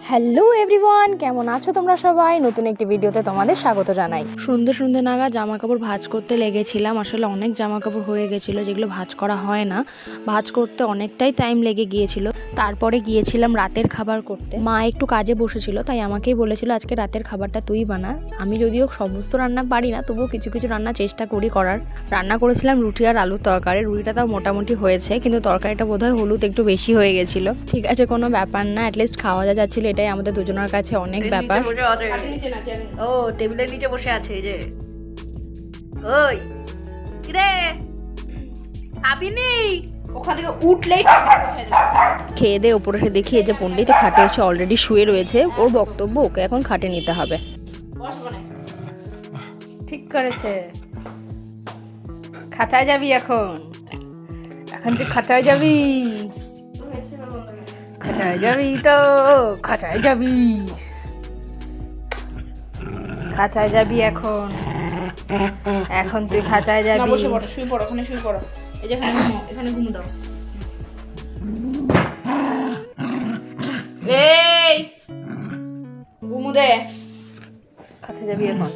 Hello everyone, কেমন আছো তোমরা সবাই? নতুন একটি ভিডিওতে তোমাদের স্বাগত জানাই। সন্ধ্যে নাগাদ জামা কাপড় ভাঁজ করতে লেগেছিলাম। আসলে অনেক জামা কাপড় হয়ে গেছিলো যেগুলো ভাঁজ করা হয় না। ভাঁজ করতে অনেকটাই টাইম লেগে গিয়েছিল। তারপরে গিয়েছিলাম রাতের খাবার করতে। মা একটু কাজে বসেছিল, তাই আমাকেই বলেছিল আজকে রাতের খাবারটা তুই বানা। আমি যদিও সমস্ত রান্না পারি না, তবুও কিছু কিছু রান্না চেষ্টা করার। রান্না করেছিলাম রুটি আর আলুর তরকারি। রুটিটা তাও মোটামুটি হয়েছে, কিন্তু তরকারিটা বোধহয় হলুদ একটু বেশি হয়ে গেছিলো। ঠিক আছে, কোনো ব্যাপার না, অ্যাটলিস্ট খাওয়া যাচ্ছিল, এটাই আমাদের দুজনের কাছে অনেক ব্যাপার। ও টেবিলের নিচে বসে আছে এই যে। ওই কিরে খাবি নি? ওখান থেকে উঠলেই খেয়ে দিয়ে ওপরে এসে দেখি এই যে পণ্ডিত খাটে এসে অলরেডি শুয়ে রয়েছে। ওর বক্তব্য ওকে এখন খাটে নিতে হবে। ঠিক করেছে। খাঁচায় যাবি এখন তুই খাঁচায় যাবি। খাঁচায় যাবি তো খাঁচায় যাবি এখন তুই খাঁচায় যাবি। বসে পড়ো, শুয়ে পড়ো, ওখানে শুয়ে পড়ো। এই যে এখানে ঘুমো দাও। এই ঘুমু দে। খাঁচায় যাবি এখন।